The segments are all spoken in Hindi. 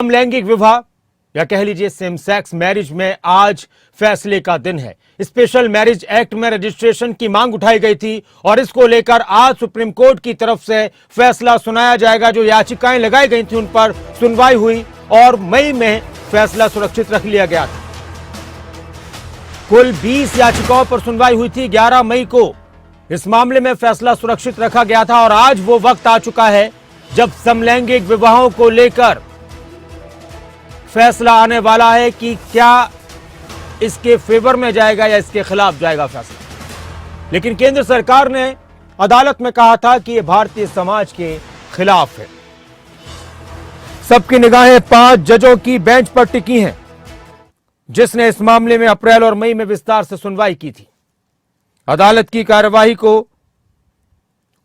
समलैंगिक विवाह या कह लीजिए सेम सेक्स मैरिज में आज फैसले का दिन है। स्पेशल मैरिज एक्ट में रजिस्ट्रेशन की मांग उठाई गई थी और इसको लेकर आज सुप्रीम कोर्ट की तरफ से फैसला सुनाया जाएगा। जो याचिकाएं लगाई गई थी उन पर सुनवाई हुई और मई में फैसला सुरक्षित रख लिया गया था। कुल 20 याचिकाओं पर सुनवाई हुई थी। 11 मई को इस मामले में फैसला सुरक्षित रखा गया था और आज वो वक्त आ चुका है जब समलैंगिक विवाहों को लेकर फैसला आने वाला है कि क्या इसके फेवर में जाएगा या इसके खिलाफ जाएगा फैसला। लेकिन केंद्र सरकार ने अदालत में कहा था कि यह भारतीय समाज के खिलाफ है। सबकी निगाहें 5 जजों की बेंच पर टिकी हैं, जिसने इस मामले में अप्रैल और मई में विस्तार से सुनवाई की थी। अदालत की कार्यवाही को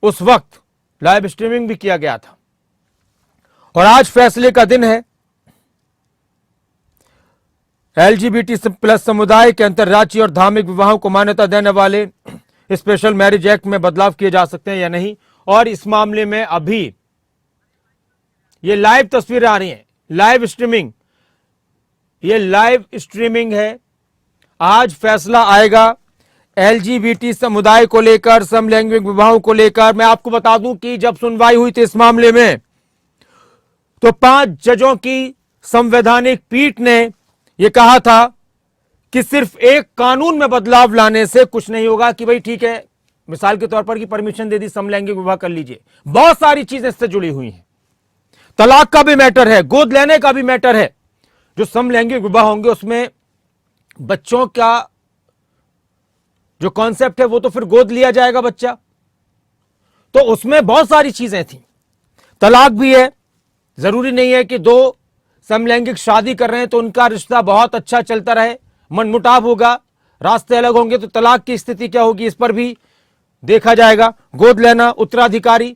उस वक्त लाइव स्ट्रीमिंग भी किया गया था और आज फैसले का दिन है। LGBT प्लस समुदाय के अंतर्राज्यीय और धार्मिक विवाहों को मान्यता देने वाले स्पेशल मैरिज एक्ट में बदलाव किए जा सकते हैं या नहीं। और इस मामले में अभी ये लाइव तस्वीरें आ रही हैं, लाइव स्ट्रीमिंग, ये लाइव स्ट्रीमिंग है। आज फैसला आएगा LGBT समुदाय को लेकर, समलैंगिक विवाहों को लेकर। मैं आपको बता दूं कि जब सुनवाई हुई थी इस मामले में तो 5 जजों की संवैधानिक पीठ ने यह कहा था कि सिर्फ एक कानून में बदलाव लाने से कुछ नहीं होगा कि भाई ठीक है, मिसाल के तौर पर कि परमिशन दे दी, समलैंगिक विवाह कर लीजिए। बहुत सारी चीजें इससे जुड़ी हुई हैं। तलाक का भी मैटर है, गोद लेने का भी मैटर है। जो समलैंगिक विवाह होंगे उसमें बच्चों का जो कॉन्सेप्ट है वो तो फिर गोद लिया जाएगा बच्चा, तो उसमें बहुत सारी चीजें थी। तलाक भी है, जरूरी नहीं है कि 2 समलैंगिक शादी कर रहे हैं तो उनका रिश्ता बहुत अच्छा चलता रहे, मनमुटाव होगा, रास्ते अलग होंगे तो तलाक की स्थिति क्या होगी, इस पर भी देखा जाएगा। गोद लेना, उत्तराधिकारी,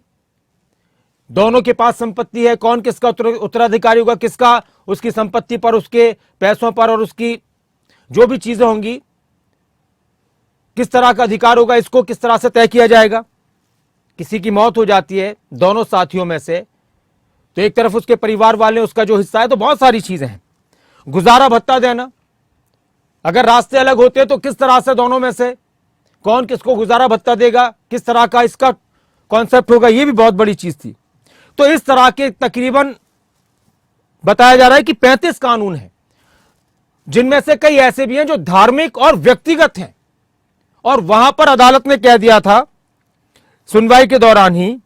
दोनों के पास संपत्ति है, कौन किसका उत्तराधिकारी होगा, किसका उसकी संपत्ति पर, उसके पैसों पर और उसकी जो भी चीजें होंगी, किस तरह का अधिकार होगा, इसको किस तरह से तय किया जाएगा। किसी की मौत हो जाती है दोनों साथियों में से तो एक तरफ उसके परिवार वाले, उसका जो हिस्सा है, तो बहुत सारी चीजें हैं। गुजारा भत्ता देना, अगर रास्ते अलग होते तो किस तरह से दोनों में से कौन किसको गुजारा भत्ता देगा, किस तरह का इसका कॉन्सेप्ट होगा, यह भी बहुत बड़ी चीज थी। तो इस तरह के तकरीबन बताया जा रहा है कि 35 कानून हैं, जिनमें से कई ऐसे भी हैं जो धार्मिक और व्यक्तिगत हैं। और वहां पर अदालत ने कह दिया था सुनवाई के दौरान ही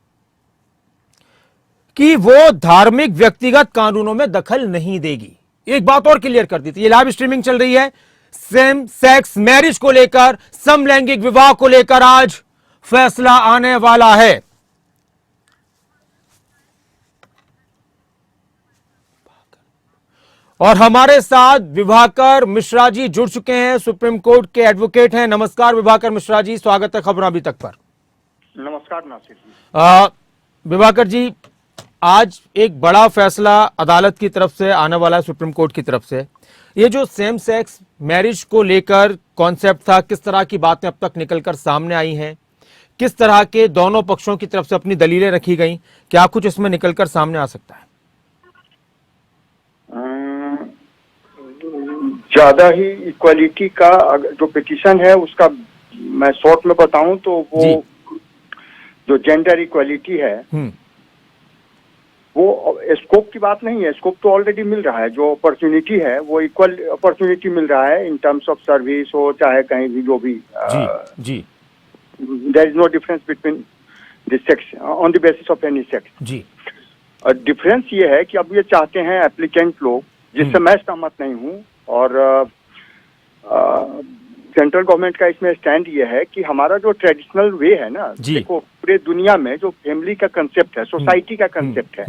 कि वो धार्मिक व्यक्तिगत कानूनों में दखल नहीं देगी। एक बात और क्लियर कर दी थी। ये लाइव स्ट्रीमिंग चल रही है। सेम सेक्स मैरिज को लेकर, समलैंगिक विवाह को लेकर आज फैसला आने वाला है। और हमारे साथ विभाकर मिश्रा जी जुड़ चुके हैं, सुप्रीम कोर्ट के एडवोकेट हैं। नमस्कार विभाकर मिश्रा जी, स्वागत है खबरों अभी तक पर। नमस्कार नासिर जी। विभाकर जी, आज एक बड़ा फैसला अदालत की तरफ से आने वाला है, सुप्रीम कोर्ट की तरफ से। ये जो सेम सेक्स मैरिज को लेकर कॉन्सेप्ट था, किस तरह की बातें अब तक निकलकर सामने आई हैं, किस तरह के दोनों पक्षों की तरफ से अपनी दलीलें रखी गई, क्या कुछ इसमें निकलकर सामने आ सकता है? ज्यादा ही इक्वालिटी का जो पिटीशन है उसका मैं शॉर्ट में बताऊं तो वो जो जेंडर इक्वालिटी है वो स्कोप की बात नहीं है। स्कोप तो ऑलरेडी मिल रहा है। जो अपॉर्चुनिटी है वो इक्वल अपॉर्चुनिटी मिल रहा है इन टर्म्स ऑफ सर्विस हो चाहे कहीं भी, जो भी। जी there is no difference between the sex on the basis of any sex. जी डिफरेंस ये है कि अब ये चाहते हैं एप्लीकेंट लोग, जिससे मैं सहमत नहीं हूँ, और सेंट्रल गवर्नमेंट का इसमें स्टैंड ये है कि हमारा जो ट्रेडिशनल वे है ना, देखो पूरे दुनिया में जो फैमिली का कंसेप्ट है, सोसाइटी का कंसेप्ट है,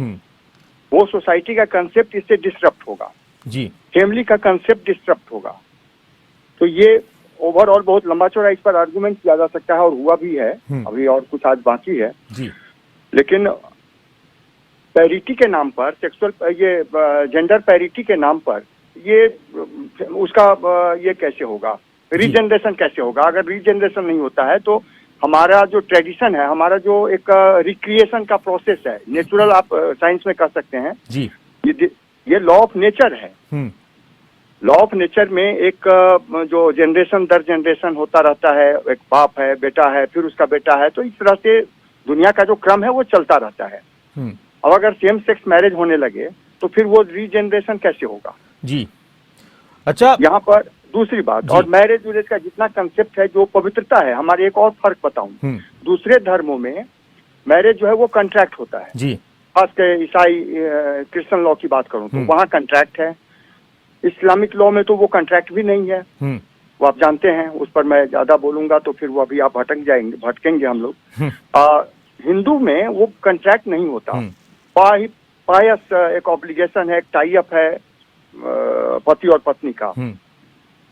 वो सोसाइटी का कंसेप्ट इससे डिस्टर्ब होगा। जी फैमिली का कंसेप्ट डिस्टर्ब होगा। तो ये ओवरऑल बहुत लंबा चौड़ा इस पर आर्गुमेंट किया जा सकता है और हुआ भी है। अभी और कुछ आज बाकी है। लेकिन पैरिटी के नाम पर, सेक्सुअल ये जेंडर पैरिटी के नाम पर ये उसका ये कैसे होगा, रीजनरेशन कैसे होगा? अगर रीजनरेशन नहीं होता है तो हमारा जो ट्रेडिशन है, हमारा जो एक रिक्रिएशन का प्रोसेस है, नेचुरल आप साइंस में कह सकते हैं, ये लॉ ऑफ नेचर है। लॉ ऑफ नेचर में एक जो जनरेशन दर जनरेशन होता रहता है, एक बाप है, बेटा है, फिर उसका बेटा है, तो इस तरह से दुनिया का जो क्रम है वो चलता रहता है। अब अगर सेम सेक्स मैरिज होने लगे तो फिर वो रीजनरेशन कैसे होगा जी। अच्छा, यहाँ पर दूसरी बात, और मैरिज वैरिज का जितना कंसेप्ट है, जो पवित्रता है हमारे, एक और फर्क बताऊं, दूसरे धर्मों में मैरिज जो है वो कॉन्ट्रैक्ट होता है जी। खास कर ईसाई क्रिश्चियन लॉ की बात करूं तो वहाँ कॉन्ट्रैक्ट है। इस्लामिक लॉ में तो वो कॉन्ट्रैक्ट भी नहीं है, वो आप जानते हैं, उस पर मैं ज्यादा बोलूंगा तो फिर वो अभी आप भटकेंगे हम लोग। हिंदू में वो कॉन्ट्रैक्ट नहीं होता, पायस एक ऑब्लिगेशन है, एक टाई अप है पति और पत्नी का।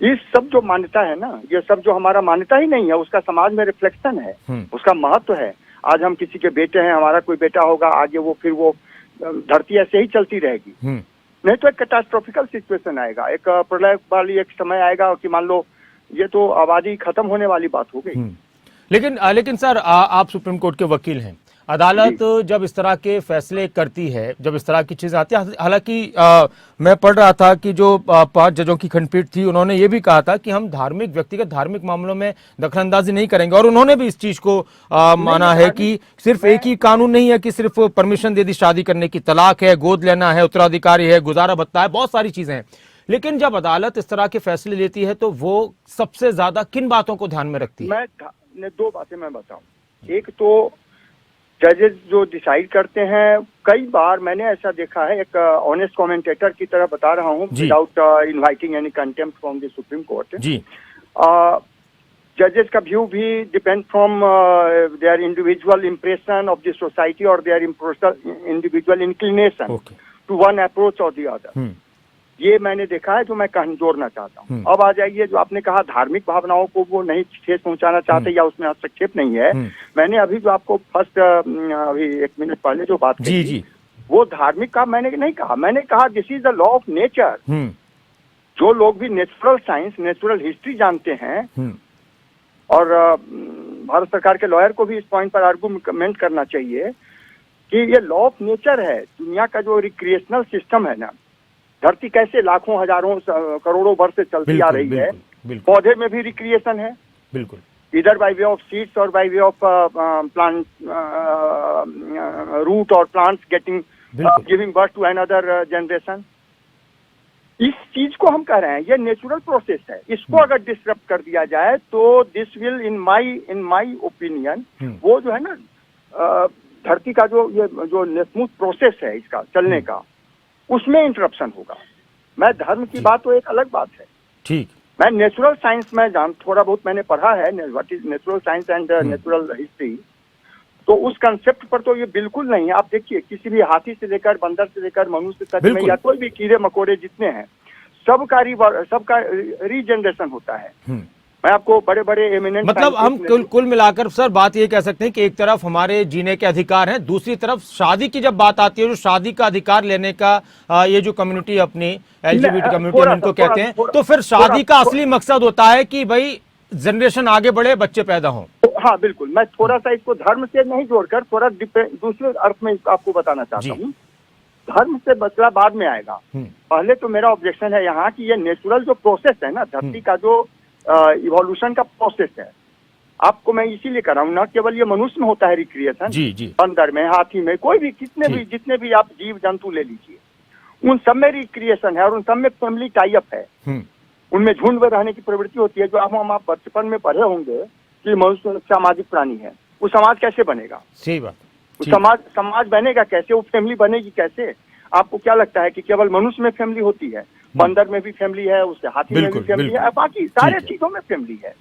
ये सब जो मान्यता है ना, ये सब जो हमारा मान्यता ही नहीं है, उसका समाज में रिफ्लेक्शन है, उसका महत्व है। आज हम किसी के बेटे हैं, हमारा कोई बेटा होगा, आगे वो फिर वो धरती ऐसे ही चलती रहेगी, नहीं तो एक कैटास्ट्रोफिकल सिचुएशन आएगा, एक प्रलय वाली एक समय आएगा कि मान लो ये तो आबादी खत्म होने वाली बात हो गई। लेकिन सर, आप सुप्रीम कोर्ट के वकील हैं, अदालत जब इस तरह के फैसले करती है, जब इस तरह की चीजें आती है, हालांकि मैं पढ़ रहा था कि जो 5 जजों की खंडपीठ थी, उन्होंने ये भी कहा था कि हम व्यक्तिगत धार्मिक मामलों में दखलंदाजी नहीं करेंगे, और उन्होंने भी इस चीज को माना है कि सिर्फ एक ही कानून नहीं है कि सिर्फ परमिशन दे दी शादी करने की, तलाक है, गोद लेना है, उत्तराधिकारी है, गुजारा भत्ता है, बहुत सारी चीजें हैं। लेकिन जब अदालत इस तरह के फैसले लेती है तो वो सबसे ज्यादा किन बातों को ध्यान में रखती है? मैं 2 बातें मैं बताऊं। एक तो जजेस जो डिसाइड करते हैं, कई बार मैंने ऐसा देखा है, एक ऑनेस्ट कमेंटेटर की तरह बता रहा हूँ, without inviting any contempt from the supreme court जी। जजेस का व्यू भी depend from their individual impression of the society और their individual inclination to one approach और द अदर। ये मैंने देखा है, जो मैं कहानी जोड़ना चाहता हूँ। अब आ जाइए, जो आपने कहा धार्मिक भावनाओं को वो नहीं ठेस पहुंचाना चाहते या उसमें हस्तक्षेप नहीं है। मैंने अभी जो आपको फर्स्ट अभी 1 मिनट पहले जो बात कही जी, वो धार्मिक का मैंने नहीं कहा, मैंने कहा this is the law of nature. जो लोग भी नेचुरल साइंस, नेचुरल हिस्ट्री जानते हैं, और भारत सरकार के लॉयर को भी इस पॉइंट पर आर्गूमेंट करना चाहिए कि ये लॉ ऑफ नेचर है। दुनिया का जो रिक्रिएशनल सिस्टम है ना, धरती कैसे लाखों हजारों करोड़ों वर्ष से चलती आ रही है, पौधे में भी रिक्रिएशन है, बिल्कुल, इधर बाय वे ऑफ सीड्स और by way of plant root और plants getting giving birth to another generation. इस चीज को हम कह रहे हैं, ये नेचुरल प्रोसेस है। इसको अगर डिस्टर्ब कर दिया जाए तो this will in my opinion, वो जो है ना धरती का जो स्मूथ प्रोसेस है इसका चलने का, उसमें इंटरप्शन होगा। मैं धर्म की बात तो एक अलग बात है, ठीक। मैं नेचुरल साइंस में थोड़ा बहुत मैंने पढ़ा है, what is natural science and natural history, तो उस कंसेप्ट पर तो ये बिल्कुल नहीं है। आप देखिए, किसी भी हाथी से लेकर बंदर से लेकर मनुष्य तक में, या कोई भी कीड़े मकोड़े जितने हैं, सबका रीजनरेशन होता है। मैं आपको बड़े बड़े एमिनेंट, मतलब हम कुल मिलाकर सर बात ये कह सकते हैं कि एक तरफ हमारे जीने के अधिकार हैं, दूसरी तरफ शादी की जब बात आती है, जो शादी का अधिकार लेने का ये जो कम्युनिटी अपनी LGBT कम्युनिटी इनको कहते हैं, तो फिर शादी का असली मकसद होता है कि भाई जनरेशन आगे बढ़े, बच्चे पैदा हों। हाँ बिल्कुल, मैं थोड़ा सा इसको धर्म से नहीं जोड़कर थोड़ा दूसरे अर्थ में आपको बताना चाहता हूँ। धर्म से बचला बाद में आएगा। पहले तो मेरा ऑब्जेक्शन है यहाँ कि ये नेचुरल जो प्रोसेस है ना, धरती का जो इवोल्यूशन का प्रोसेस है, आपको मैं इसीलिए कर रहा हूँ, न केवल ये मनुष्य में होता है रिक्रिएशन, बंदर में, हाथी में, कोई भी जितने भी आप जीव जंतु ले लीजिए, उन सब में रिक्रिएशन है और उन सब में फैमिली टाई अप है, उनमें झुंड में रहने की प्रवृत्ति होती है। जो आप बचपन में पढ़े होंगे कि मनुष्य सामाजिक प्राणी है, वो समाज कैसे बनेगा? सही बात। समाज बनेगा कैसे, वो फैमिली बनेगी कैसे? आपको क्या लगता है कि केवल मनुष्य में फैमिली होती है? बंदर में भी फैमिली है, उसके हाथी में भी फैमिली है, बाकी सारे चीजों में फैमिली है।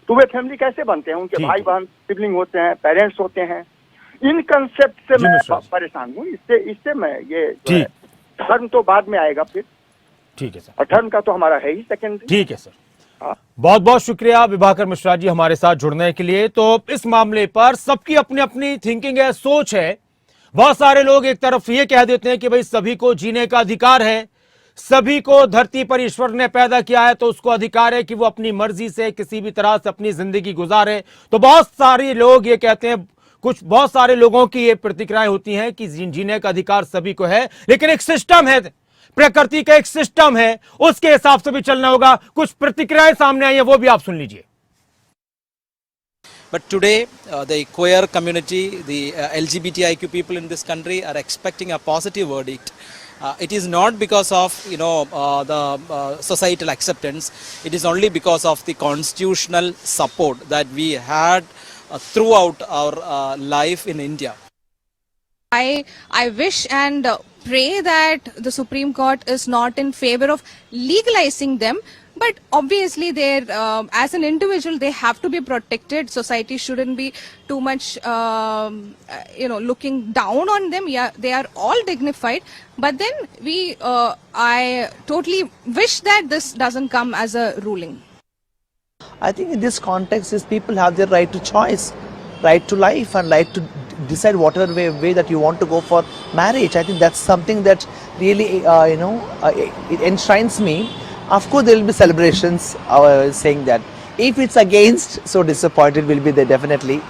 तो वे फैमिली कैसे बनते हैं? उनके भाई बहन सिबलिंग होते हैं, पेरेंट्स होते हैं। इन कंसेप्ट से मैं परेशान हूँ। इससे मैं ये धर्म तो बाद में आएगा फिर, ठीक है सर, और धर्म का तो हमारा है ही सेकेंडरी। ठीक है सर, बहुत बहुत शुक्रिया विभाकर मिश्रा जी हमारे साथ जुड़ने के लिए। तो इस मामले पर सबकी अपनी अपनी थिंकिंग है, सोच है। बहुत सारे लोग एक तरफ ये कह देते हैं कि भाई सभी को जीने का अधिकार है, सभी को धरती पर ईश्वर ने पैदा किया है तो उसको अधिकार है कि वो अपनी मर्जी से किसी भी तरह से अपनी जिंदगी गुजारे। तो बहुत सारे लोग ये कहते हैं, बहुत सारे लोगों की ये प्रतिक्रियाएं होती हैं कि जीने का अधिकार सभी को है, लेकिन एक सिस्टम है, प्रकृति का एक सिस्टम है, उसके हिसाब से भी चलना होगा। कुछ प्रतिक्रियाएं सामने आई है, वो भी आप सुन लीजिए। But today, the queer community, the LGBTIQ people in this country are expecting a positive verdict. It is not because of the societal acceptance. It is only because of the constitutional support that we had throughout our life in India. I wish and pray that the Supreme Court is not in favor of legalizing them, but obviously as an individual they have to be protected. Society shouldn't be too much looking down on them. Yeah, they are all dignified, but then I totally wish that this doesn't come as a ruling. I think in this context is people have their right to choice, right to life, and right to decide whatever way that you want to go for marriage. I think that's something that really it enshrines me. Of course there will be celebrations saying that. If it's against, so disappointed will be there definitely.